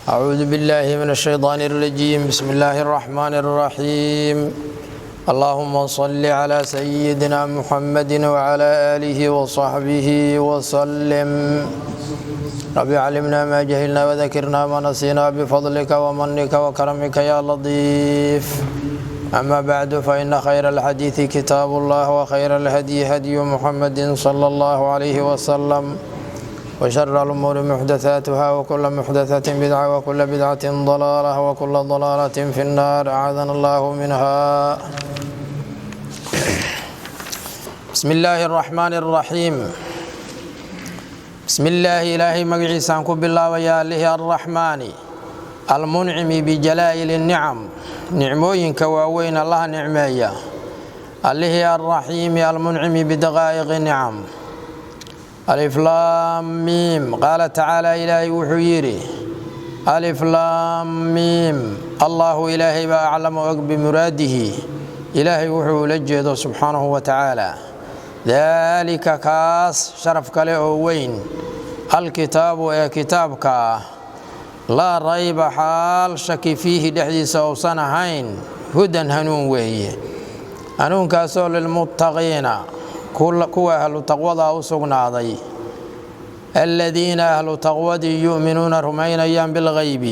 أعوذ بالله من الشيطان الرجيم. بسم الله الرحمن الرحيم. اللهم صل على سيدنا محمد وعلى آله وصحبه وسلم. رب علمنا ما جهلنا وذكرنا ما نسينا بفضلك ومنك وكرمك يا لطيف. أما بعد فإن خير الحديث كتاب الله وخير الهدي هدي محمد صلى الله عليه وسلم وشر الأمور محدثاتها وكل محدثة بدعة وكل بدعة ضلالة وكل ضلالة في النار أعاذنا الله منها. بسم الله الرحمن الرحيم. بسم الله إلهي مقعيسان بالله ويا الله الرحمن المنعم بجلائل النعم نعموين كواوين الله نعمية الله الرحيم المنعم بدقائق النعم. ألف لام ميم. قال تعالى إلهي وحيري ألف لام ميم. الله إلهي بأعلم بمراده إلهي وحو لجده سبحانه وتعالى. ذلك كاس شرف كالأوين الكتاب كتابك لا ريب حال شك فيه دحديث أو سنهين هدى هنون وهي هنون كاسول للمتقين كوا أهل تقوى أسقناضي الذين أهل تقوى يؤمنون رمينيان بالغيب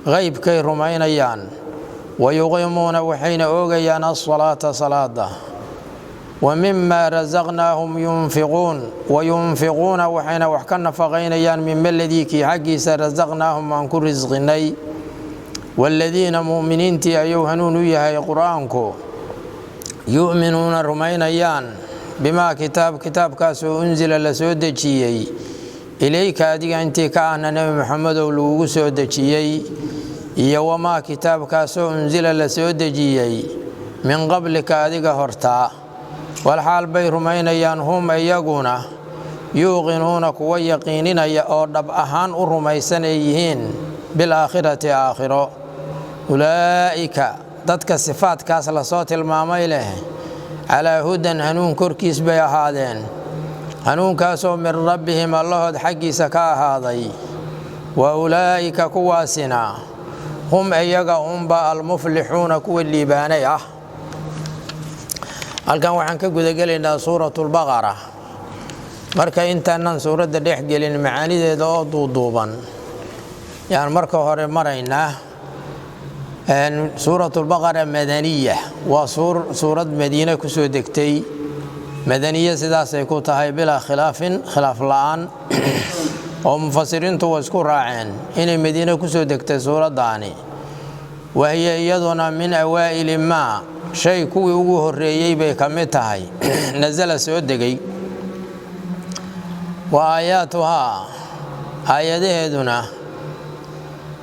غيب كي رمينيان ويقيمون وحين أوغيان الصلاة صلاة ومما رزقناهم ينفقون وينفقون وحين وحكنا فغينيان من الذي كي حقي سرزقناهم عن كل رزقني والذين مؤمنين تي أيوهنون يهي قرآنكو يؤمنون رمينيان بما كتاب كاسو أنزل لسودجيي إليك أدي أنت كأن نبي محمد ولو سودجيي وما كتاب كاسو أنزل لسودجيي من قبلك أدي هرتا والحال بي رمينيان هم يقونا يوقنون كوا يقينين يأردب أهان الرميسانيين بالآخرة آخرة أولئك dadka sifaadkaas la soo tilmaamay leh calaa hudan hanuun korkiis bay ahaadeen hanuunkaasoo min rabbihim allahood xaggiisa ka ahaaday wa ulaa'ika kuwaasina hum iyaga unba almuflixuuna kuwa liibaanay ah. halkan waxaan ka gudagelaynaa suuratulbaqara marka intaanan suuradda dhex gelin macaanideeda oo duuduuban yaan marka hore maraynaa سورة البقرة مدنية وسورة مدينة كسو دكتي مدنية سدا سيكوتا هاي بلا خلاف الآن ومفسرين توسكو راعين إن مدينة كسو دكتي سورة داني وهي يدنا من أوائل ما شيء كوي وجوه الرئيي بكمتها هاي نزل سود دقي وآياتها آياته دنا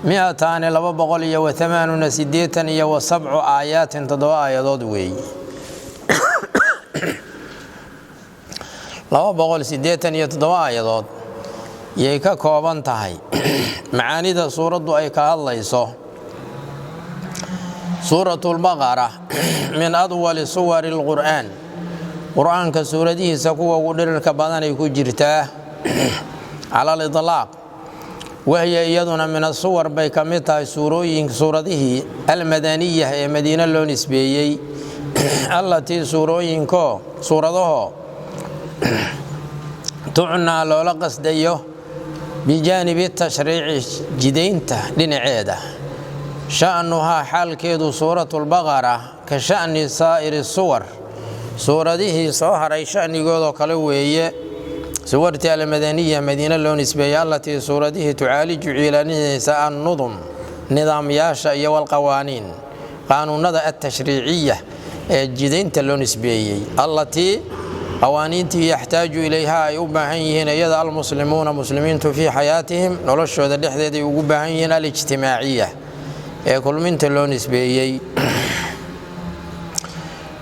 287 آيات تضوى آيات وي 287 آيات يكا كوبان تهي معاني دا سورة أيكا الله يسو سورة البقرة من أطول سور القرآن قرآن كسورة دي سكوة قدر الكبادان يكو جرتاه على الإطلاق وهي يدنا من الصور بيكمتها سورته المدنية مدينة لو نسبيي التي سورته تعنى لولا قصديه بجانب التشريع جدينته لنعيده شأنها حال كيدو سورة البقرة كشأن سائر الصور سورته صهر شأن يقولوا كلوية سورتي المدنية مدينة لو نسبية التي سورته تعالج علانيساء النظم نظام ياشا والقوانين قانون التشريعية الجدينة لو نسبية التي قوانين يحتاج إليها يباهين يد المسلمون مسلمين في حياتهم نرشوا ذا الحديد يباهين الاجتماعية كل من لو نسبية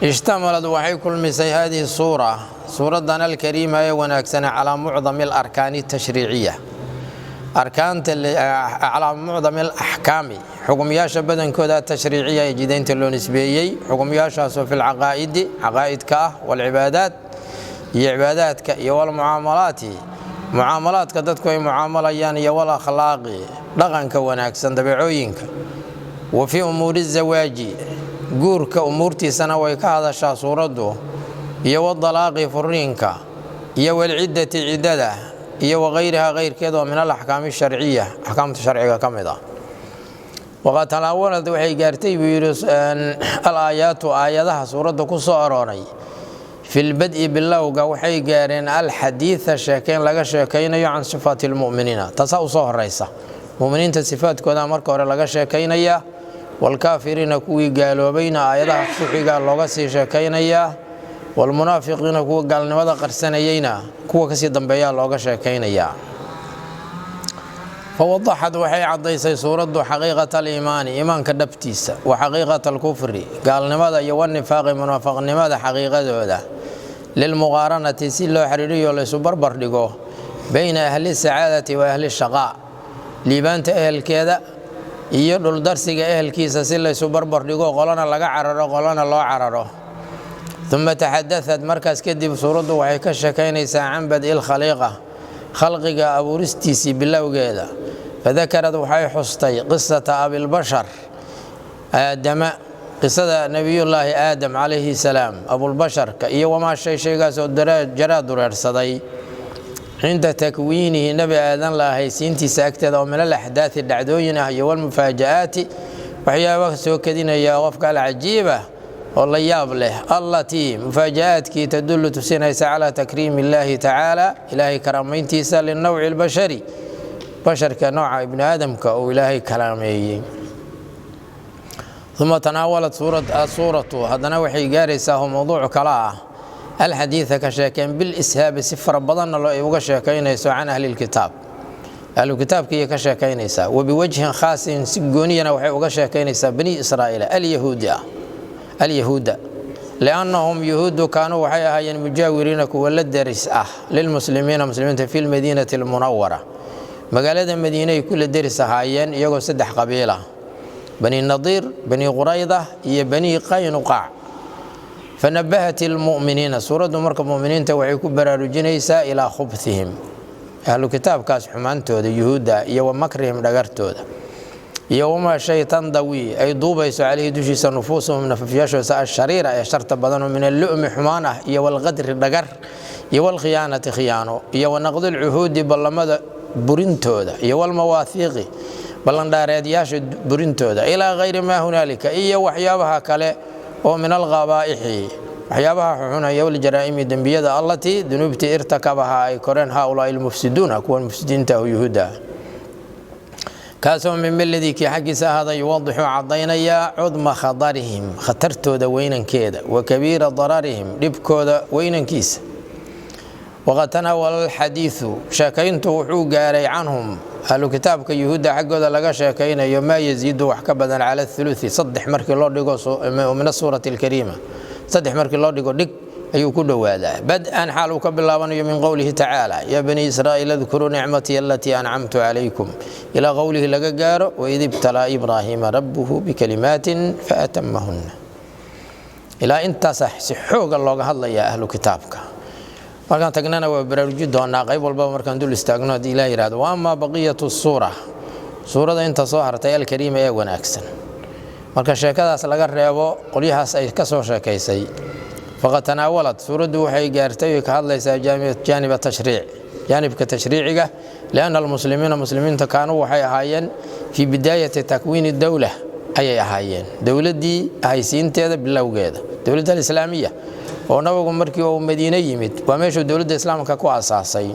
اشتملت وحي كل مثل هذه الصورة سورتنا الكريمة ونكسنا على معظم الأركان التشريعية على معظم الأحكام حكم ياشا بدن كذا التشريعية جدين تلو نسبيي حكم ياشا في العقائد عقائد كاه والعبادات هي عبادات والمعاملات معاملات كدتكو معاملة يعني ولا أخلاقي dhaqanka wanaagsan dabeecooyinka wa fi umuuri zawaaji guurka umuurtiisana way ka hadashaa suuraddu iyo wadalaaqi furiinka iyo walciddati ciddada iyo wagayriha gayrkeed oo min alaxkaami sharciya axkaamta sharciga ka mid ah waqad talaawalad waxay gaartay buu yidhi al-aayaatu aayadaha suuradda ku soo arooray fi lbad'i bilowga waxay gaareen alxadiida sheekayn laga sheekaynayo can sifaati lmu'miniina taasaa u soo horaysa mu'miniinta sifaadkooda marka hore laga sheekaynaya walkaafiriina kuwii gaaloobayna aayadaha kuxiga looga sii sheekaynayaa walmunaafiqiina kuwa gaalnimada qarsanayeyna kuwa kasii dambeeyaa looga sheekaynayaa fawadaxad waxay caddaysay suuraddu xaqiiqata aliimaani iimaanka dhabtiisa wa xaqiiqata alkufri gaalnimada iyo wanifaaqi munaafaqnimada xaqiiqadooda lilmuqaaranati si loo xiriiriyo laysu barbar dhigo bayna ahli sacaadati wa ahli shaqaa liibaanta ehelkeeda iyo dhuldarsiga ehelkiisa si laysu barbar dhigo qolana laga cararo qolana loo cararo uma taxadaad markaas kadib suuraddu waxay ka sheekaynaysaa can bad'i lkhaliiqa khalqiga abuuristiisii bilowgeeda fadakarad waxay xustay qisata abilbashar aadama qisada nebiyullaahi aadam calayhi salaam abulbasharka iyo wamaa shaygaasoo jaraa dureersaday cinda takwiinihi nebi aadan la ahaysiintiisa agteeda oo min alaxdaadi dhacdooyin ah iyo walmufaaja'aati waxyaaba soo kedinaya qofka alcajiiba oo la yaab leh allatii mufaaja'aadkii tadullu tusinaysa calaa takriimi illaahi tacaala ilaahay karaamayntiisa linowci albashari basharka nooca ibni aadamka uu ilaahay kalaameeyey uma tanaawalat suuratu haddana waxay gaaraysaa oo mowduuc kale ah alxadiida ka sheekeen bilishaabi si fara badanna ay uga sheekaynayso can ahlilkitaab ahlukitaabkiiay ka sheekaynaysaa wabiwajhin khaasin si gooniyana waxay uga sheekaynaysaa bani israa'iil alyahuuda liannahum yuhuuddu kaanuu waxay ahaayeen mujaawiriina kuwa la deris ah lilmuslimiina muslimiinta fi lmadiinati almunawara magaalada madiinay kula deris ahaayeen iyagoo 3 qabiila bani nadiir bani qurayda iyo bani qaynuqaac fanabahat ilmu'miniina suuraddu marka mu'miniinta waxay ku baraarujinaysaa ilaa khubthihim ahlu kitaabkaas xumaantooda yuhuudda iyo wa makrihim dhagartooda iyo wamaa shay tandawi ay duubayso calayhi dushiisa nufuusuhum nafafyaashooda ashariira ee sharta badan oo min allu'mi xumaan ah iyo walqadri dhagar iyo walkhiyaanati khiyaano iyo wanaqdilcuhuudi ballamada burintooda iyo walmawaahiiqi ballandhaareedyaasha burintooda ilaa hayri maa hunaalika iyo waxyaabaha kale oo min alqabaa'ixi waxyaabaha xunxunaya waljaraa'imi dembiyada allatii dunuubtii irtakabaha ay koreen haaulaa'i almufsiduuna kuwan mufsidiinta ah yuhuudda kaasoo min miladii kii xaggiisa ahaaday yuwadixuu caddaynayaa cudma khadarihim khatartooda weynankeeda wa kabiira dararihim dhibkooda weynankiisa waqad tanaawala alxadiidu sheekayntu wuxuu gaaray canhum ahlu kitaabka yuhuudda xaggooda laga sheekaynayo maa yaziidu wax ka badan cala auluثi 3 markii loo dhigo min asuurati alkariima 3 markii loo dhigo dhig ayuu ku dhowaadaa bad-an xaal uu ka bilaabanayo min qowlihi tacaala yaa banii israa'iil adkuruu nicmatii alatii ancamtu calaykum ilaa qowlihi laga gaaro waid ibtalaa ibraahiima rabbuhu bikalimaatin faatamahunna ilaa intaasa si xooga looga hadlayaa ahlu kitaabka markaan tagnana waa baraaruji doonaa qayb walbaba markaan dul istaagno haddii ilaah yidhahdo wa amaa baqiyatu suura suurada inta soo hartay alkariima ee wanaagsan marka sheekadaas laga reebo qolyahaas ay ka soo sheekaysay faqad tanaawalad suuraddu waxay gaartay oo ka hadlaysaa jaanib tashriic jaanibka tashriiciga lianna almuslimiina muslimiinta kaanuu waxay ahaayeen fii bidaayati takwiini dowla ayay ahaayeen dowladdii ahaysiinteeda bilowgeeda dowladda alislaamiya oo nabigu markii uu madiine yimid waa meeshuu dowladda islaamka ku asaasay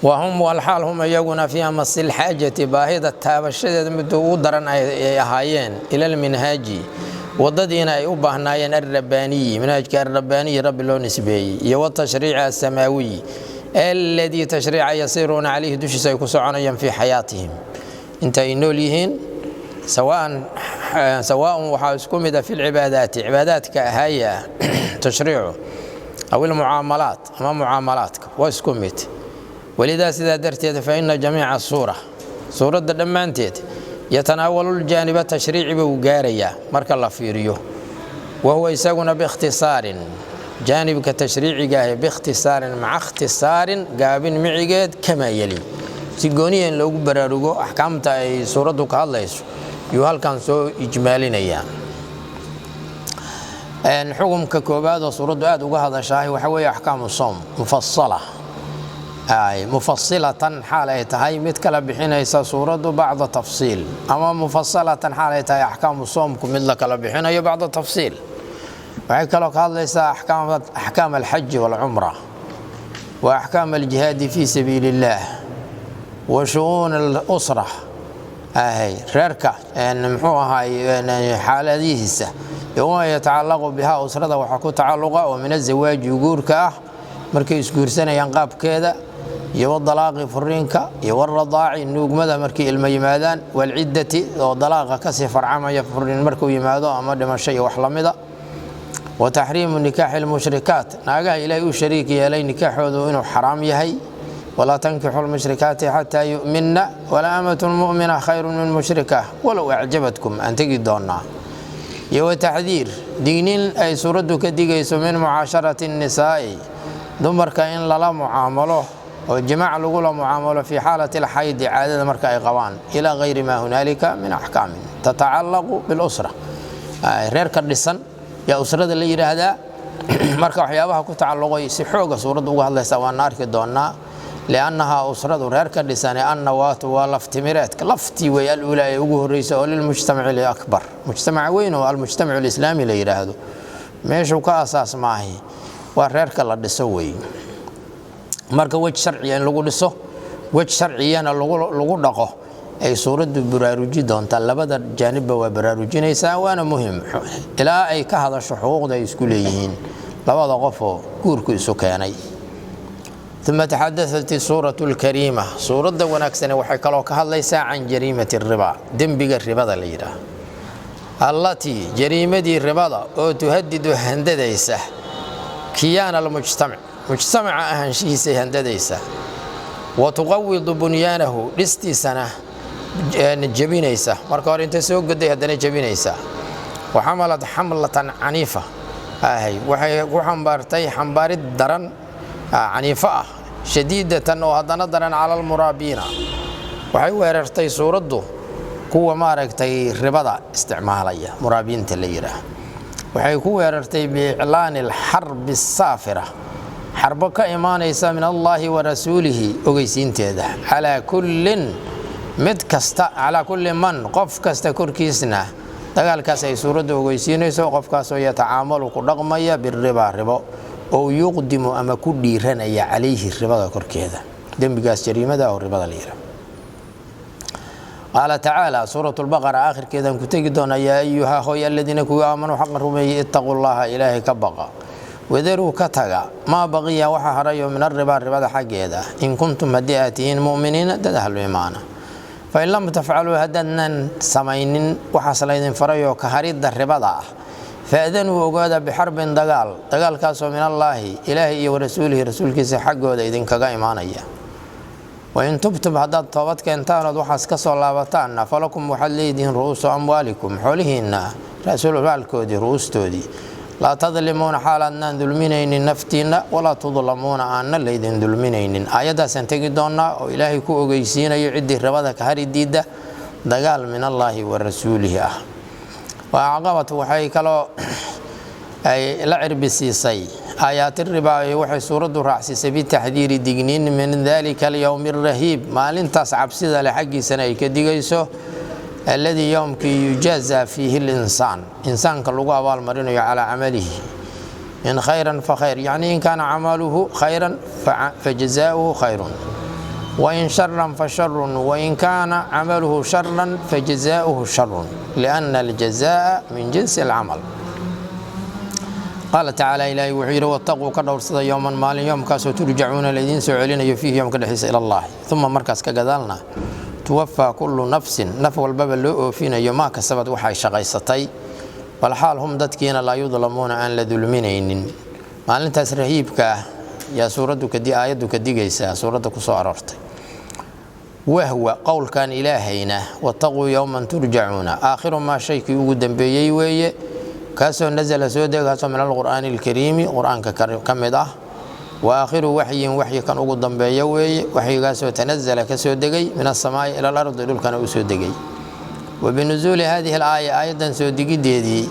wahum walxaal hum iyaguna fii amasi lxaajati baahida taabashadeeda mid ugu daran ay ahaayeen ila alminhaaji wadadiina ay u baahnaayeen alrabbaaniyi manhajka alrabbaaniyi rabbi loo nisbeeyey iyo watashriici asamaawiyi alladii tashriica yasiiruuna calayhi dushiisa ay ku soconayaan fii xayaatihim inta ay nool yihiin sawaaء waxaa isku mid ah fi lcibaadaati cibaadaadka ahaya tashriicu aw ilmucaamalaat ama mucaamalaadka waa isku mid walidaa sidaa darteed faina jamiica suuradda dhammaanteed yatanaawalu ljaaniba tashriici buu gaarayaa marka la fiiriyo wahuwa isaguna biikhtisaarin jaanibka tashriiciga ah biikhtisaarin maca ikhtisaarin gaabin micigeed kamaa yeli si gooniyan loogu baraarugo ahkaamta ay suuradu ka hadlayso iyo halkan soo ijmaalinaya xukunka koobaad oo suuradu aad uga hadashay waxa weeye ahkaamu soom mufassala ay mufassilatan xaalay tahay mid kala bixinaysa suuradu bacda tafsiil ama mufassalatan xaalay tahay ahkaamu soomku mid la kala bixinayo bacda tafsiil waxay kala ka hadlaysaa ahkaam al-hajj wal umrah wa ahkaam al-jihad fi sabilillah wa shu'un al-usra ay reerka muxuu ahay xaaladihiisa يوم يتعلق بها أسرة وحكو تعلقة ومن الزواج يقولك مركي يسكورسنا ينقاب كذا يود ضلاق فرينك يود الرضاع النوق ماذا مركي الميمادان والعدة وضلاق كسفر عما يفرين مركو يمادو أمد ما شيء وحلمدا وتحريم النكاح المشركات ناقا إليه شريك يلي نكاح وإنه حرام يهي ولا تنكحوا المشركات حتى يؤمن ولا أمة مؤمنة خير من مشركة ولو أعجبتكم أن تجدونها يو تحذير دينين أي سورة كديجيس من معاشرة النساء دمر كائن لا معامله والجماع لقول معامله في حالة الحيض عادة مركا قوان إلى غير ما هنالك من أحكام تتعلق بالأسرة غير كردسن يا أسرة اللي هذا مركا حيابها كتعلق يسحوق سورة الله سواء نار كدونا لأنها أسرة غير كردسن النواة والافتمرات لفتي ويا الأولى يوجه الرئيس للمجتمع الأكبر مجتمع وينه المجتمع الإسلامي اللي يراهدو ماشو كأساس معه وغير كلا دسوي marka waj sharciyan lagu dhiso waj sharciyan lagu dhaqo ay suuradu baraaruji doonta labada jaanibba waa baraarujinaysa waana muhiim ilaa ay ka hadasho xuquuqda ay isku leeyihiin labada qof oo guurku isu keenay ثم تحدثت السورة الكريمة سورة وناكسنة waxay kaloo ka hadlaysaa can jariimati riba dambiga ribada la yiraahdo allati jariimadii ribada oo tuhaddidu handadaysa kiyana al-mujtama' مجتمع أهل شيء سيهندديسا وتقوض بنيانه لستي سنة جبينيسا مركور انت سوق قد يهدنا جبينيسا وحملت حملة عنيفة وحمبارتي حمبار الدرن عنيفة شديدة وهدنا درن على المرابين وحي ويرتي سورده قوة ماركتي ربضة استعمالية مرابين تليرة وحي ويرتي بإعلان الحرب السافرة حربك إيمانيسا من الله ورسوله أغيسين تيدا على كل على كل من قف كستا كركيسنا دقال كاسي سورة أغيسينيسا قف كاسو يتعامل قدقمية بالربا ربا أو يقدم أما كل رنية عليه الربا كركيدا دم بقاس جريمة دا أو الربا ليرا قال تعالى سورة البقرة آخر كذا كتجدون يا أيها خويا الذين كوا آمنوا حق رمي اتقوا الله إلهي كبقى وذروا كتغا ما بقي وحا هريو من الربا حقيدا إن كنتم هدئاتين مؤمنين تدهلوا إيمانا فإن لم تفعلوا هدنا سمين وحصلين فريو كهريد الربا فأذنوا وقادا بحرب دقال كاسو من الله إلهي ورسوله رسولك سحقه دا إذن كغا إيمانيا وإن تبتم هداد طوبتك انتاند وحاس كسو لابتان فلكم محليدين رؤوس أموالكم حولهن رسول بالكودي رؤوس تودي لا تظلمون حال أن ظلمين نفتينا ولا تظلمون أن ليدين ظلمين آيات سنتجدونا وإلهي كو أجيسين يعد ربادك هاري ديدة دقال من الله ورسوله وعقبت وحي كلو أي لعرب السيسي آيات الربا وحي سورة رأس سبيل تحذير دقنين من ذلك اليوم الرهيب ما لنتاس عبسيدة لحقي سنة كدقيسو الذي يوم كي يجازى فيه الإنسان إنسان كاللغة والمرين على عمله إن خيرا فخير يعني إن كان عمله خيرا فجزاؤه خير وإن شرا فشر وإن كان عمله شرا فجزاؤه شر لأن الجزاء من جنس العمل قال تعالى إلهي وحيره واتقوا كدور صدى يوما مالي يوم كاسو ترجعون الذين سعلين يفيه يوم كدحيس إلى الله ثم مركز كقدالنا توفى كل نفس نفو الباب اللي فينا يوما كسبت وحي شغيستي والحال هم دتكين لا يظلمون أن لذلمين ما أنت رهيبك يا سورتك دي آياتك دي جيسا سورتك صاررت وهو قول كان إلهينا واتقوا يوما ترجعون آخر ما شيء يقدم بيي وي كاسو نزل سودة كاسو من القرآن الكريم قرآن كمده وآخر وحي كان ugu dambeeyo weeye waxyigaas oo tanazala ka soo degay min as-samaa'i ila al-ardi dhulkana u soo degay وبنزول هذه الآية أيضا سو دقيدي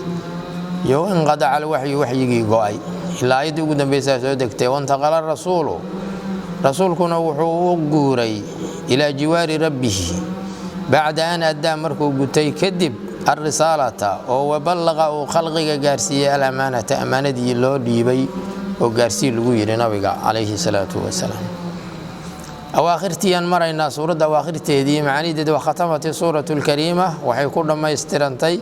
يو انقطع الوحي وحيي قوي إلا آية ugu dambaysa soo degtay وانتقل الرسول رسولكنا وحو قوري إلى جوار ربه بعد أن أدى مركو قتي كذب الرسالة وبلغ خلقك قارسية الأمانة أمانة دي اللو ديبي وقارسي لغوير نبي عليه الصلاة والسلام أواخرتي مرينا سورة أواخرتي دي معاني دي وختمت سورة الكريمة وحيكون ما يسترنتي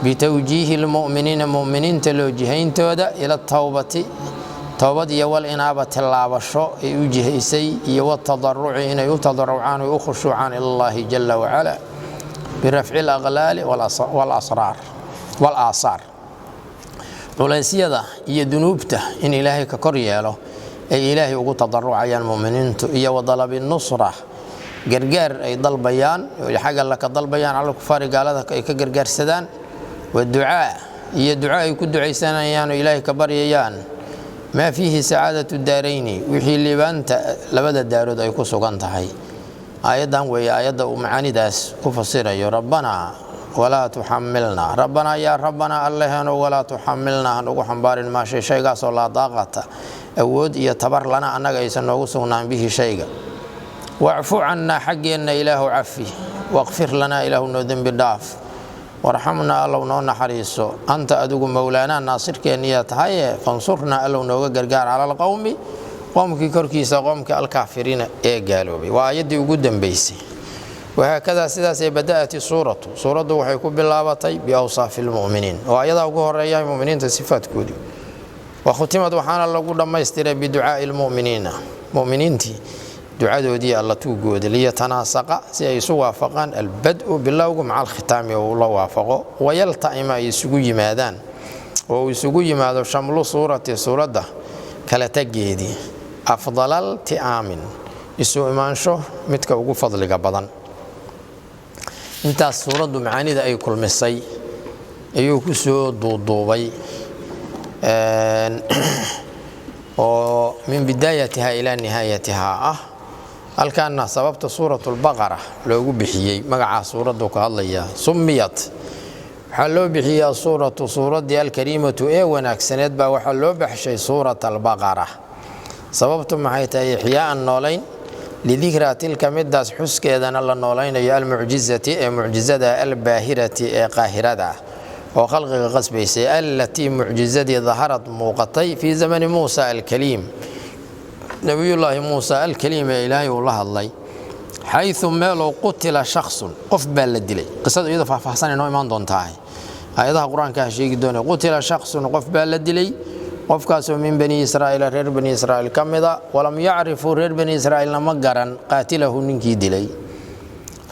بتوجيه المؤمنين تلوجهين تودا إلى التوبة توبة يوال إنابة اللعبشو يوجهيسي يو التضرع إن يتضرعان ويخشعان إلى الله جل وعلا برفع الأغلال والآثار وليسيا ذا يدنوبته إن إلهي ككرياله أي إلهي ugu tadarrucayaan muuminiintu iyo wadalab nusra gargaar ay dalbayaan iyo xaga la ka dalbayaan ala kufaar gaalada ay ka gargaarsadaan wa ducaa iyo ducaa ay ku duceysanayaan ilaahay ka baryayaan ma fihi sa'adatu daarayni wixii libaanta labada daarood ay ku sugan tahay ayadan way ayada macaanidaas ku fasirayo rabbana wala tuhammilna rabbana ya rabbana allahana wala tuhammilna nugu xambaarin ma shaygaas oo la daaqata awood iyo tabar lana anaga aysan noogu sugnaan bihi shayga wa'fu anna xaqina ilaahu afi waqfir lana ilaahu no dambi dhaaf warhamna allahu no naxariiso anta adugu mawlaana naasirkeeniya tahay fansurna allahu nooga gargaar ala alqawmi qomki korkiisa qomka alkaafiriina ee gaaloobay waa ayadii ugu dambeysay وهكذا سداس بدأت سورة waxay ku bilaabatay biawsaaf almu'miniin oo ayada ugu horeeyay mu'miniinta sifaadkoodi وختمت waxaana lagu dhameystiray biducaa almu'miniina mu'miniinti ducadoodii alla tuugoodi liyatanaasaqa si ay isu waafaqaan albad'u bilawgu maca alkhitaami oo la waafaqo wayaltaima isugu yimaadaan oo isugu yimaado shamlu suurada kala tageedi afdalal ti'aamin isu imaansho midka ugu fadliga badan intaas suuradu macaanida ay kulmisay ayuu ku soo duuduubay oo min bidayatiha ila nihayatiha halkaana sababta suuratul baqara loogu bixiyay magaca suuradu ka hadlaya sumiyat waxa loo bixiyaa suuradii al-kariimatu ee wanaagsaneed baa waxa loo baxshay suuratul baqara sababtu maxay tahay ihyaan noolayn لذكرى تلك مداس حسكيدنا الله نولين يا المعجزة معجزة الباهرة قاهرة وخلق قصبيسي التي معجزة ظهرت موقتي في زمن موسى الكليم نبي الله موسى الكليم إلهي والله الله حيث ما لو قتل شخص قف بالدلي قصة إذا فحصنا إنه إيمان دون تاعي هذا القرآن كهشيء دون قتل شخص قف بالدلي قفكاس من بني إسرائيل رير بني إسرائيل كمدا ولم يعرفوا رير بني إسرائيل مقرن قاتله ننكي دلي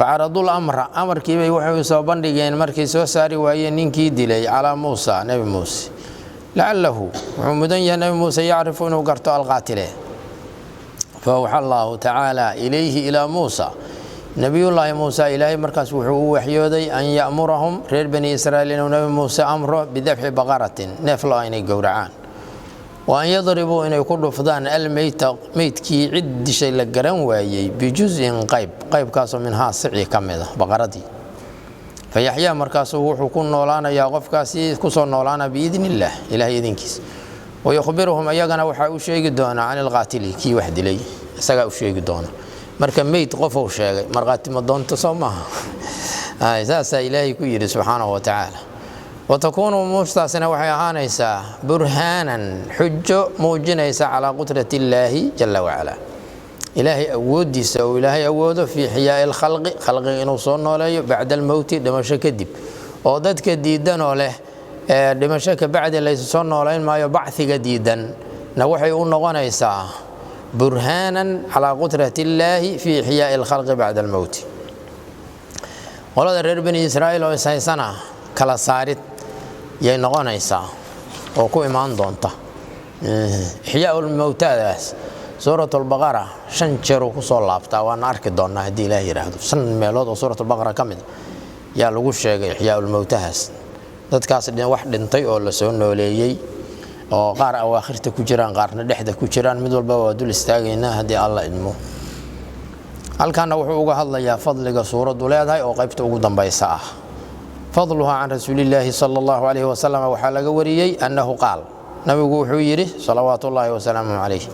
فعرضوا الأمر كيف يوحوا سوبان لجين مركي سوساري وهي ننكي دلي على موسى نبي موسى لعله ومدن يا نبي موسى يعرفون وقرتوا القاتله فأوحى الله تعالى إليه إلى موسى نبي الله موسى إلهي مركز وحيودي أن يأمرهم رير بني إسرائيل ونبي موسى أمره بذبح بقرة نفلا إني قورعان وأن يضربوا إن يكونوا فضان الميت كي عد شيء لقرن ويي بجزء قيب كاسو منها سعي كمدة بقردي فيحيى مركزه وحكون نولانا يا غف كاسي كسو نولانا بإذن الله إلهي إذن كيس ويخبرهم أيقنا وحاو شيء دونا عن القاتل كي واحد لي سقاو شيء دونا مركب ميت قفو شيء مرقات مدون تصومها أساسا إلهي كير سبحانه وتعالى وتكون مستحسنة وحيهانيسا برهانا حجة موجنيسا على قدرة الله جل وعلا إلهي أوديسا وإلهي أوده في حياء خلق إنه صنع له بعد الموت دمشق كدب وضدك ديدا له دمشق بعد ليس صنع له ما يبعث جديدا نوحي أنغنيسا برهانا على قدرة الله في حياء الخلق بعد الموت ولد رير بني إسرائيل وإسحاقنا كلا صارت ينغنيسا وكو إيمان دونتا حياء الموتى سورة البقرة شنشرو كسول لابتا وانا أركي دونا هدي إلهي رهدو سن ميلود وسورة البقرة كمد يا لغو الشيء حياء الموتى دادكاس دين واحد انتي أو لسون نوليي oo qaar awaakhirta ku jiraan qaarna dhexda ku jiraan mid walba waa dul istaagaynaa haddii alla idmo halkaana wuxuu uga hadlayaa fadliga suuradu leedahay oo qaybta ugu dambaysa ah fadluha can rasuulillaahi sala allahu calayhi wasalam waxaa laga wariyey annahu qaal nabigu wuxuu yidhi salawaatullaahi wasalaamuhu calayh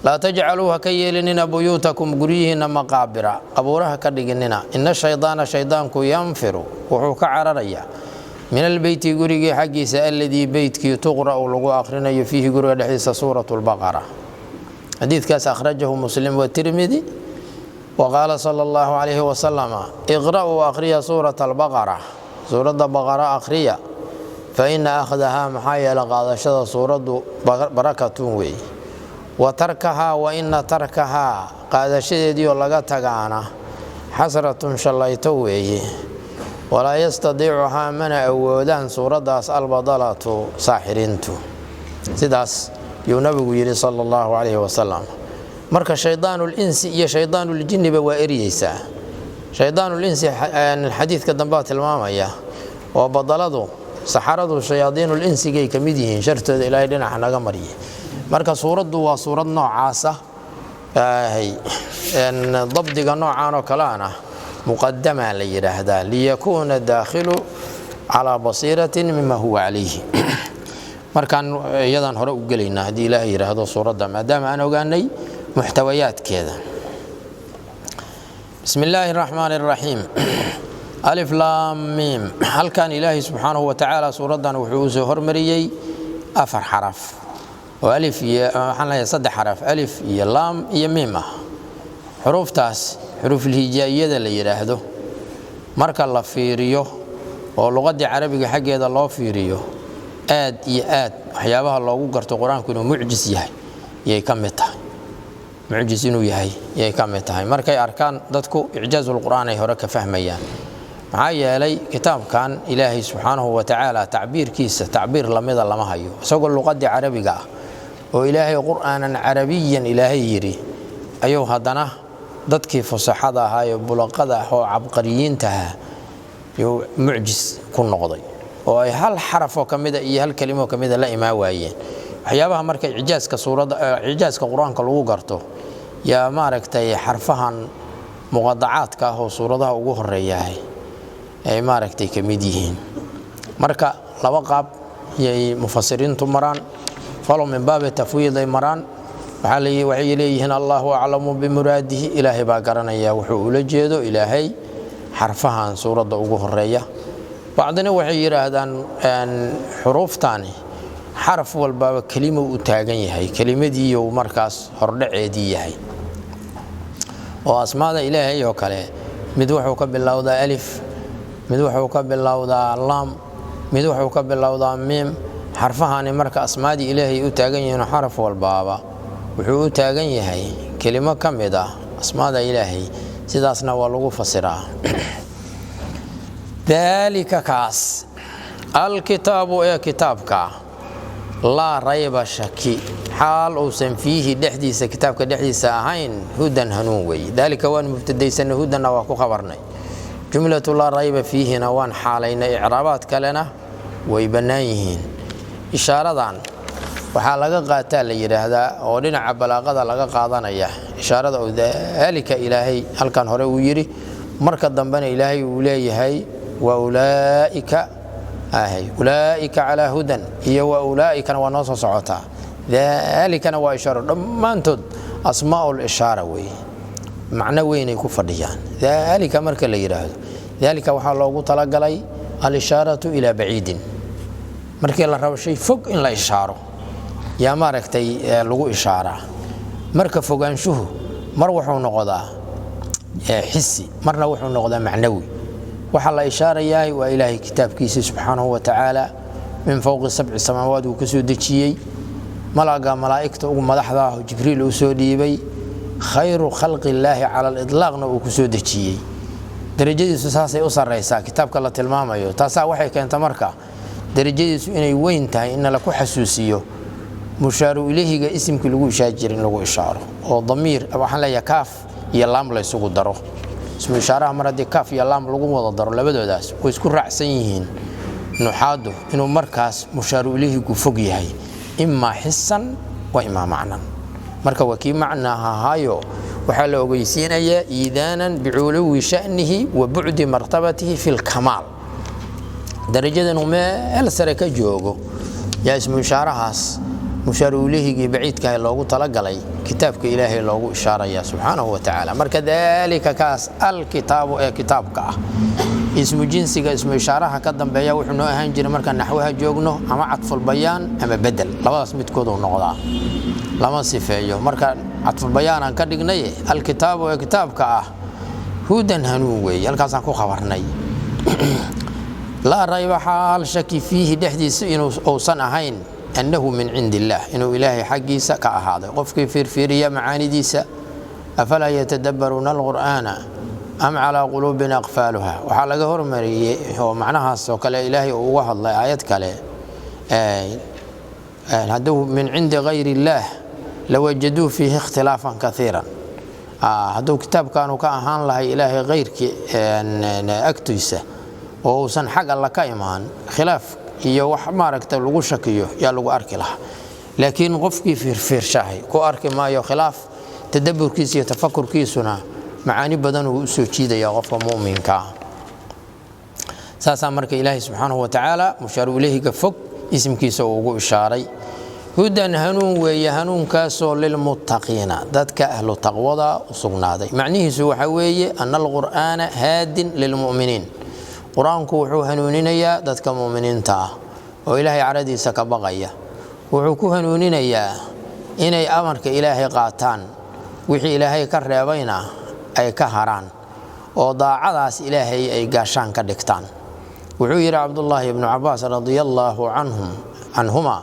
laa tajcaluuha ka yeelinina buyuutakum guryihiinna maqaabira qabuuraha ka dhiginina ina shaydaana shaydaanku yanfiru wuxuu ka cararayaa min albeyti gurigii xaggiisa alladii beytkii tuqra'u lagu akhrinayo fiihi guriga dhexdiisa suuratu lbaqara xadiidkaas akhrajahu muslim watirmidi waqaala sala allahu calayhi wasalama iqra'uu akhriya suurata albaqara suuradda baqara akhriya fa ina akhdahaa maxaa yeele qaadashada suuraddu barakatun weey wa tarkahaa wa ina tarkahaa qaadashadeediioo laga tagaana xasratun shallayto weeye walaa yastadiicuhaa mana awoodaan suuraddaas albadalatu saaxiriintu sidaas yuu nabigu yidhi sala allahu calayhi wasalam marka shaydaanulinsi iyo shaydaanuljinniba waa eryeysaa shaydaanulinsi xadiidka dambea tilmaamaya oo badaladu saxaradu shayaadiinulinsigay ka mid yihiin shartooda ilaahay dhinaca naga marye marka suuraddu waa suurad noocaasa dabdiga noocaan oo kaleana muqadamaa la yidhaahdaa liyakuuna daakhilu calaa basiiratin mima huwa calayhi markaan iyadaan hore u gelaynaa haddii ilaahay yidhaahdo suuradda maadaama aan ogaanay muxtawayaadkeeda bismi illaahi araxmaani araxiim alif laam miim halkan ilaahay subxaanahu wa tacaala suuraddan wuxuu u soo hormariyey 4 xaraf oo alif iyo waxaan leeyahay 3 xaraf alif iyo laam iyo miim ah xuruuftaas xuruuful hijaa'iyada la yiraahdo marka la fiiriyo oo luqadda carabiga xaggeeda loo fiiriyo aad iyo aad waxyaabaha loogu garto quraanku inuu mucjis yahay yay ka mid tahay mucjis inuu yahay yay ka mid tahay markay arkaan dadku icjaazul quraan ay hore ka fahmayaan maxaa yeelay kitaabkan ilaahay subxaanahu wa tacaala tacbiirkiisa tacbiir lamida lama hayo isagoo luqadda carabiga ah oo ilaahay qur'aanan carabiyan ilaahay yiri ayuu haddana dadkii fasaxada ahaa ee bulaqada ah oo cabqariyiinta ah yuu mucjis ku noqday oo ay hal xaraf oo kamida iyo hal kelimo kamida la imaa waayeen waxyaabaha marka icjaaska suurada icjaaska quraanka lagu garto yaa maaragtay xarfahan muqaddacaadka ah oo suuradaha ugu horeeyahay ay maaragtay kamid yihiin marka laba qaab yay mufassiriintu maraan falo min baab tafwiid ay maraan waxay leeyihiin allahu aclamu bimuraadihi ilaahay baa garanaya wuxuu ula jeedo ilaahay xarfahan suuradda ugu horeeya bacdina waxay yiraahdaan xuruuftani xaraf walba kelimo u taagan yahay kelimadii uu markaas hordhaceedii yahay oo asmaada ilaahay oo kale mid wuxuu ka bilowdaa alif mid wuxuu ka bilowdaa laam mid wuxuu ka bilowdaa miim xarfahani marka asmaadii ilaahay u taagan yihiin xaraf walbaaba wuxuu u taagan yahay kelimo ka mid ah asmaada ilaahay sidaasna waa lagu fasiraa dalika kaas alkitaabu ee kitaabka laa rayba shaki xaal uusan fiihi dhexdiisa kitaabka dhexdiisa ahayn hudan hanuun weeye dalika waan mubtadaysanay hudanna waa ku khabarnay jumlatu laa rayba fiihina waan xaalaynay icraabaad kalena way bannaan yihiin ishaaradan waxaa laga qaataa la yiraahdaa oo dhinaca balaaqada laga qaadanaya ishaarada oo dalika ilaahay halkan hore uu yiri marka dambena ilaahay uu leeyahay wa ulaa'ika ala hudan iyo wa ulaa'ikana waa noo soo socotaa dalikana waa ishaaro dhammaantood asmaa'ul ishaara weeye macno weynay ku fadhiyaan dalika marka la yiraahdo dalika waxaa loogu talagalay al-ishaaratu ilaa baciidin markii la rabo shay fog in la ishaaro yaa maaragtay lagu ishaaraa marka fogaanshuhu mar wuxuu noqdaa xisi marna wuxuu noqdaa macnawi waxa la ishaarayaa waa ilaahay kitaabkiisa subxaanahu wa tacaala min fawqi 7 samaawaad uu ka soo dejiyey malaga malaa'ikta ugu madaxda ah jibriil uu soo dhiibay khayru khalqi illaahi cala al-idlaaqna uu ku soo dejiyey darajadiisu saasay u sareysaa kitaabka la tilmaamayo taasaa waxay keenta marka darajadiisu inay weyn tahay in la ku xasuusiyo mushaaru ilayhiga ismki lagu ishaajir in lagu ishaaro oo damiir waxaan leeyahay kaaf iyo laam la isugu daro ismu ishaaraha mar haddii kaaf iyo laam lagu wada daro labadoodaas way isku raacsan yihiin nuxaadu inuu markaas mushaaru ilayhigu fog yahay إما حسا وإما معنى marka وكي معناها هايو وحال أغيسينيا إيذانا بعلو شأنه وبعد مرتبته في الكمال درجة نما السركة جوجو يا اسم إشارهاس مشار إليه بعيد كه الله تلقى كتابك إلهي الله إشارة يا سبحانه وتعالى مرك ذلك كاس الكتاب كتابك اسم جنسك اسم إشارة قدم بيا وحنا هنجر مرك نحوها جوجنه أما عطف البيان أما بدل لا اسمت كودو النقطة لما صفيه مرك عطف البيان عن كدقني الكتاب وكتابك هدى هنوي الكاسان كو خبرني لا ريب حال شك فيه دحديس إنه أوصن هين أنه من عند الله إنه إلهي حقي سكع هذا قف فيريا معاني ديسا أفلا يتدبرون القرآن أم على قلوب أقفالها وحال جهور مري هو معناها سوكل إلهي وواحد الله آيات كله هذا من عند غير الله لوجدوا فيه اختلافا كثيرا هذا كتاب كانوا كأهان الله إلهي غير أكتوسه ووسن حق الله كإيمان خلاف هي وحمارك تلقوا شكيه يا لقوا أرك له لكن غفك في شاهي كو أرك ما يو خلاف تدبر كيس يتفكر كيسنا معاني بدن وسوتشيد يا غف مؤمن كا ساس أمرك إلهي سبحانه وتعالى مشار إليه كفك اسم كيس وقو إشاري هدى هنون ويهنون كاسو للمتقين ذاتك أهل التقوى وصغنادي معنيه سوى حوي أن القرآن هاد للمؤمنين قرآنك وحو هنونينيا دادك مؤمنين تا وإلهي عردي سكبغيا وحو هنونينيا إني أمرك إلهي قاتان وحي إلهي كريبينا أي كهران وضاعداس إلهي أي قاشان كدكتان وحو يرى عبد الله بن عباس رضي الله عنهما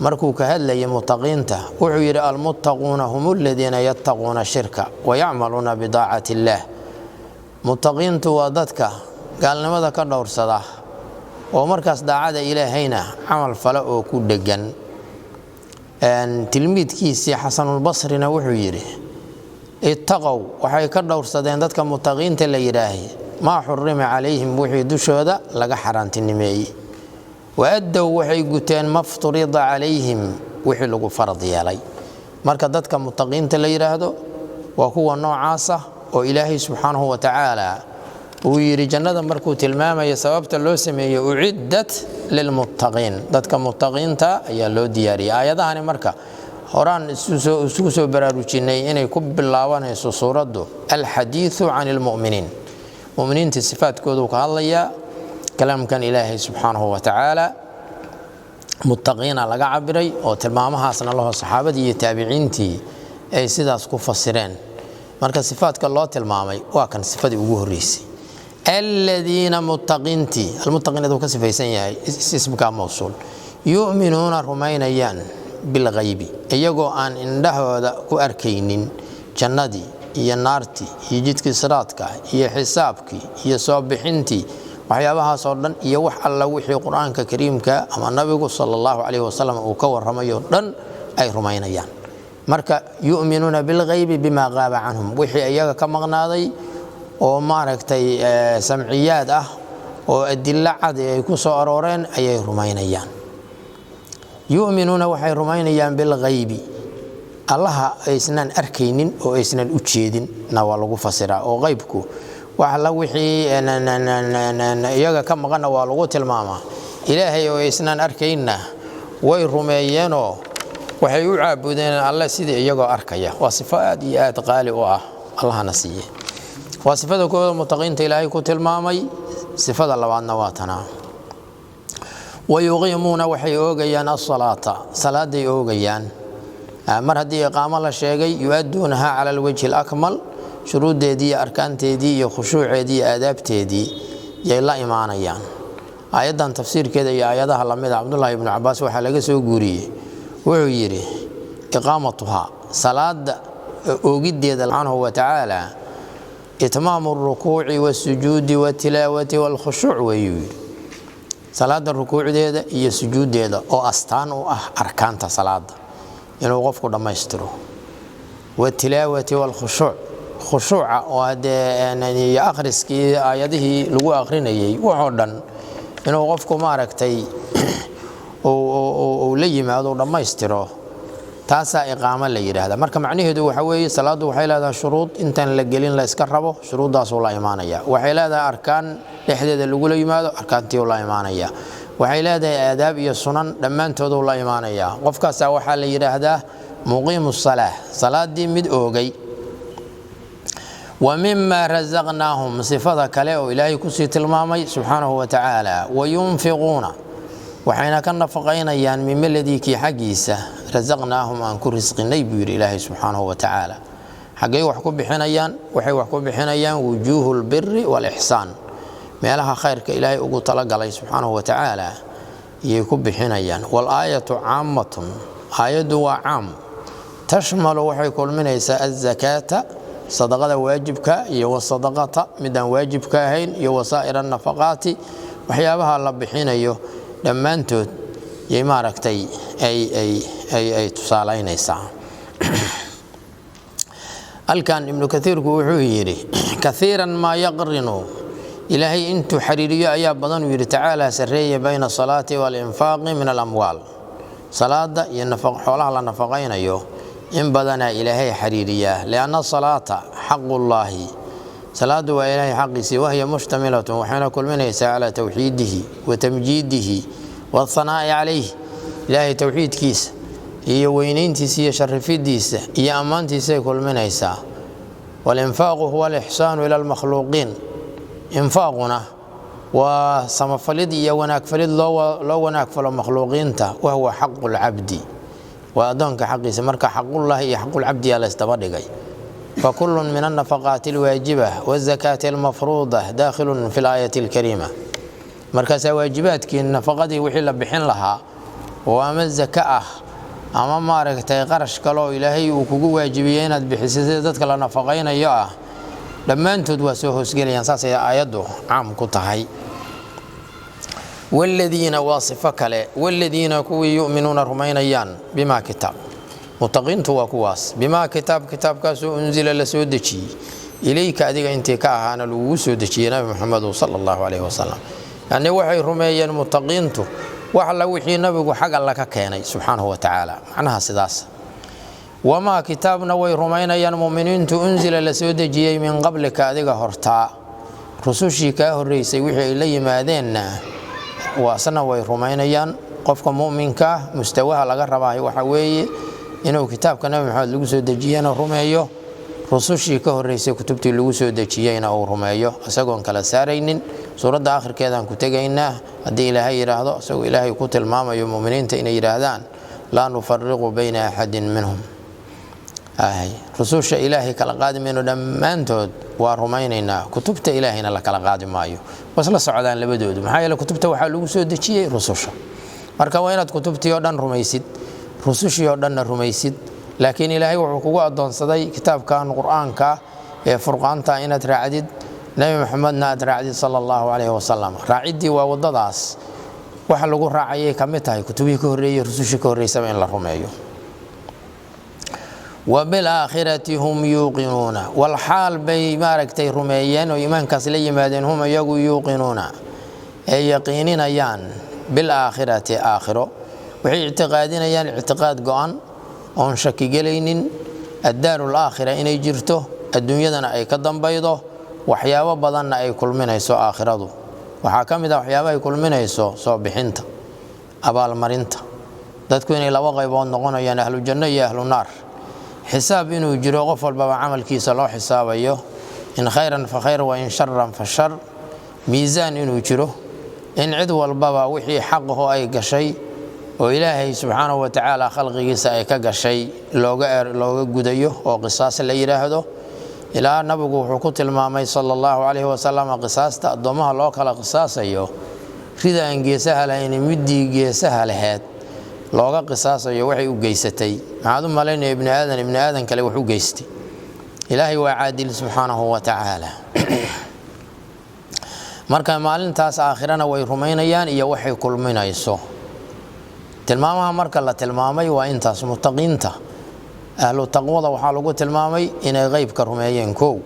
مركو كهدلي متقينته وحو يرى المتقون هم الذين يتقون الشرك ويعملون بضاعة الله متقينته وددك قال لماذا كدور صداه ومركز داعد إلهينا عمل فلا كود دجن أن تلميذ كيسي حسن البصري نوحو يري اتقوا وحي كدور صدين ذاتك متقين تليراهي ما حرم عليهم وحي دشودا لقى حرانت النمي وأدوا وحي قتان ما افترض عليهم وحي لقوا فرض يالي مركز ذاتك متقين تليراهدو وهو نوع عاصة وإلهي سبحانه وتعالى ويري جنة مركو تلمامة سببت اللو سمي أعدت للمتقين ذاتك متقين تا يا لو دياري آيات هاني مركا هوران سوسو براروجيني إني كب الله سورة الحديث عن المؤمنين مؤمنين الصفات كودو كهاليا كلام كان إلهي سبحانه وتعالى متقين لغا عبري او تلمامها سن الله صحابتي iyo taabiciintii ay sidaas ku fasireen marka sifaadka loo tilmaamay waa kan sifadii ugu horeysay alladina muttaqinti almuttaqin ka sifaysan yahay ismka mawsul yu'minuna rumaynayan bil ghaibi iyagoo aan indhahooda ku arkaynin jannadii iyo naartii iyo jidkii siraadka iyo xisaabkii iyo soo bixintii waxyaabahaas oo dhan iyo wax alla wixii quraanka kariimka ama nabigu sallallahu alayhi wasallam uu ka warramayo dhan ay rumaynayaan marka yu'minuna bil ghaibi bima qaaba anhum wixii iyaga ka maqnaaday oo maaragtay samciyaad ah oo adilla cad ay ku soo arooreen ayay rumaynayaan yu'minuna waxay rumaynayaan bil ghaibi allaha aysan arkaynin oo aysan u jeedin na waa lagu fasiraa oo ghaibku wax la wixii iyaga ka maqan waa lagu tilmaamaa ilaahay oo aysan arkayna way rumeeyeenoo waxay u caabudeen alla sidii iyagoo arkaya waa sifaad iyo aad qaali u ah allahna siiye waa sifada kooda mutaqiinta ilaahay ku tilmaamay sifada labaadna waa tana wayuqimuna waxay oogayaan as-salaata salaaday oogayaan mar hadii iqaamo la sheegay yuadunaha ala alwajhi al-akmal shuruudeedii arkaanteedii iyo khushuuceedii aadaabteedii yay la imaanayaan aayadan tafsiirkeeda iyo aayadaha lamid ah Abdullah ibn Abbas waxa laga soo guuriyay wuxuu yiri iqaamatuha salaada oogideeda subhanahu wa ta'ala itmaamu ar-rukuu'i was-sujuudi wat-tilaawati wal-khushuuc wayuu salaada rukuucdeeda iyo sujuudeeda oo astaan u ah arkaanta salaada inuu qofku dhameystiro wat-tilaawati wal-khushuuc khushuuca oo hadee akhriskii aayadihii lagu akhrinayay wuxuu dhan inuu qofku maaragtay oo la yimaado dhamaystiro taasa iqaama la yiraahdo marka macnaheedu waxa weeye salaadu waxay leedahay shuruud intaan la gelin la iska rabo shuruudaas oo la iimaanaya waxay leedahay arkaan dhexdeeda lagu la yimaado arkaantii oo la iimaanaya waxay leedahay aadaab iyo sunan dhamaantood oo la iimaanaya qofkaas waxa la yiraahdaa muqiimus salaah salaadii mid oogay ومما رزقناهم صفة كلا وإلهي كسي تلمامي سبحانه وتعالى وينفقون وحين كنا فقينا يعني من الذي كي حقيسة رزقناهم أن كل رزق نيبير إلهي سبحانه وتعالى حقي وحكو بحنيان وحي وحكو بحنيان وجوه البر والإحسان ما لها خير كإلهي أقول طلق عليه سبحانه وتعالى يكو بحنيان والآية عامة آية وعام تشمل وحي كل من الزكاة صدقة واجبك يو الصدقة مدان واجبك هين يو سائر النفقات وحيابها الله بحين يو لما أنتو يماركتي أي تصالين الساعة الكان ابن كثير كوحويري كثيرا ما يقرنوا إلهي أنتو حريرية يا بدن ويري تعالى سرية بين الصلاة والإنفاق من الأموال صلاة ينفق حولها لنفقين يو إن بدنا إلهي حريرية لأن الصلاة حق الله صلاة وإلهي حقه وهي مشتملة وحين كل من يسعى على توحيده وتمجيده والثناء عليه إلهي توحيد كيس هي وينين تسي شرفي ديس هي أمان تسي كل من يسعى والإنفاق هو الإحسان إلى المخلوقين إنفاقنا وسمفلد وناك فلد لو وناك فلو مخلوقين وهو حق العبد وأدونك حقي سمرك حق الله هي حق العبد على استبرقي فكل من النفقات الواجبة والزكاة المفروضة داخل في الآية الكريمة مركز واجباتك النفقة دي وحي لبحين لها وأما الزكاة أما مارك تيقرش كلو إلهي وكوكو واجبيين بحساسيتك لنفقين إياه لما أنتو دوسوه سجليا ساسي آياته عام كتهي والذين واصفك له والذين كوي يؤمنون رمينيان بما كتاب متقين تو كواس بما كتاب كاسو انزل لسودشي اليك اديك انت كاهان لو سودشي نبي محمد صلى الله عليه وسلم يعني وحي رميان متقين تو وحلا وحي نبي حق الله ككيني سبحانه وتعالى معناها سداس وما كتابنا وي رمينيان مؤمنين تو انزل لسودجي من قبلك اديك هرتا رسوشي كهريسي وحي الي مادينا وأصلا ويرمينيان قفك مؤمنك مستواها لغا رباهي وحوي إنه كتاب كان نبي محمد لغو سو دجينا رميو رسوشي كهريسي كتبتي لغو سو دجينا أو رميو أساقون كلا سارينين سورة آخر كذا كتغينا أدي إلهي يراهدو أساقو إلهي كتل ماما يوم مؤمنين تإن يراهدان لا نفرق بين أحد منهم رسوش إلهي كلا قادمين ودمانتود ورمينينا كتبت إلهينا لكلا قادم مايو بس لا سعودان لبدود maxaa la kutubta waxa lagu soo dajiyay rususha marka waa inaad kutubtii oo dhan rumaysid rusushii oo dhan rumaysid laakiin ilaahay wuxuu kugu adoonsaday kitaabkan quraanka ee furqaanta inaad raacdid nabi maxamedna aad raacdid sallallahu alayhi wasallam raacidii waa wadadaas waxa lagu raacayay kamid tahay kutubii ka horeeyay rusushii ka horeeyay in la rumeeyo وبالآخرة هم يوقنون والحال بي ماركتي رميين وإيمان كسلي مادين هم يوقنون أي يقينين يان بالآخرة آخره وحي اعتقادين يان اعتقاد قوان وان شكي قلينين الدار الآخرة إن يجرته الدنيا دنا أي كدن بيضه وحيابا بدن أي كل من يسو آخرته وحاكم إذا وحيابا كل من يسو صوبحنت أبا المرنت تذكرين إلى وغيبون نقول يان أهل الجنة يا أهل النار حساب إنه يجري غفل بابا عمل كيس الله حساب أيه إن خيرا فخير وإن شرا فشر ميزان إنه يجره إن عدو البابا وحي حقه أي قشي وإلهي سبحانه وتعالى خلقه سأيك قشي لوغا قديه وقصاص اللي يراهده إلى نبقه حكوت المامي صلى الله عليه وسلم قصاص تقدمها لوك على قصاص أيه ريدا إن قيسها لأن مدي قيسها لهات looga qisaasayo waxay u geysatay maadu maleynay ibn aadan kale wuxuu geystay ilaahi waa caadil subhanahu wa ta'ala marka maalintaas aakhirana way rumaynayaan iyo waxay kulminayso tilmaamaha marka la tilmaamay waa intaas muttaqiinta ahlu taqwada waxa lagu tilmaamay inay qaybka rumeeyeen koow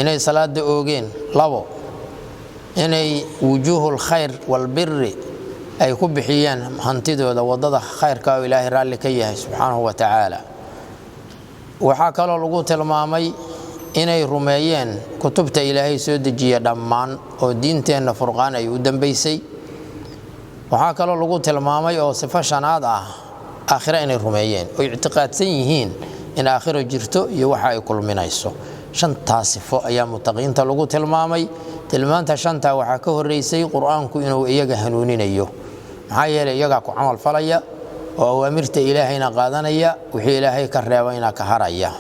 inay salaada oogeen labo inay wujuhul khayr wal birri ay ku bixiyeen hantidooda wadada khayrka oo Ilaahay raalli ka yahay subxaanahu wa ta'ala. waxa kale oo lagu tilmaamay inay rumeeyeen kutubta Ilaahay soo dejiya dhammaan oo diinteena furqaan ay u dambeysay. waxa kale oo lagu tilmaamay oo sifo shanaad ah aakhira inay rumeeyeen oo i'tiqaadsan yihiin in aakhiro jirto iyo waxa ay kulminayso. shantaas sifo ayaa mutaqiinta lagu tilmaamay. tilmaanta shanta waxa ka horeysay quraanku inuu iyaga hanuuninayo, maxaa yeelay iyaga ku camal falaya oo awaamirta Ilaahayna qaadanaya, wixii Ilaahay ka reebayna ka haraya.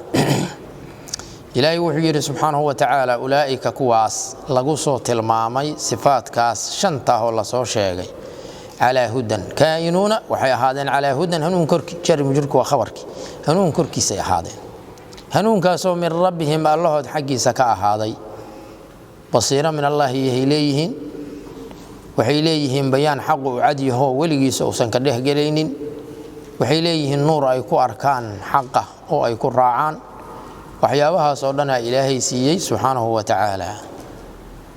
Ilaahay wuxuu yiri subxaanahu wa ta'ala ulaa'ika kuwaas lagu soo tilmaamay sifaadkaas shanta oo la soo sheegay على هدى كائنون وحي هذين على هدى هنون كركي جرم جرك وخبرك هنون كركي سي هذين هنون كاسو من ربهم الله حقي سكا هذي بصيرة من الله إليهم وحي إليهم بيان حق وعدي هو ولي سوسن كده جلينين وحي إليهم النور أيكو أركان حقه أو أيكو راعان وحيابها صورنا إلهي سيي سبحانه وتعالى.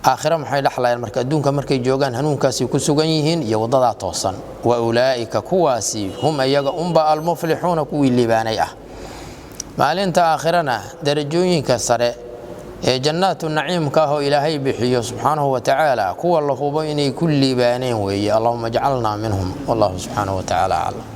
آخرهم maxay dhaxlayaan marka adduunka markay joogan hanuunkaasi ku sugan yihiin iyo wadada toosan. wa ulaa'ika kuwaasi hum ayaga umba al-muflihuna kuwii liibaanay ah. maalinta aakhirana darajooyinka sare ee jannaatu naciimka oo Ilaahay bixiyo subhanahu wa ta'ala kuwa la hubo inay ku liibaaneen weeye. allahumma ij'alna minhum wallahu subhanahu wa ta'ala a'lam.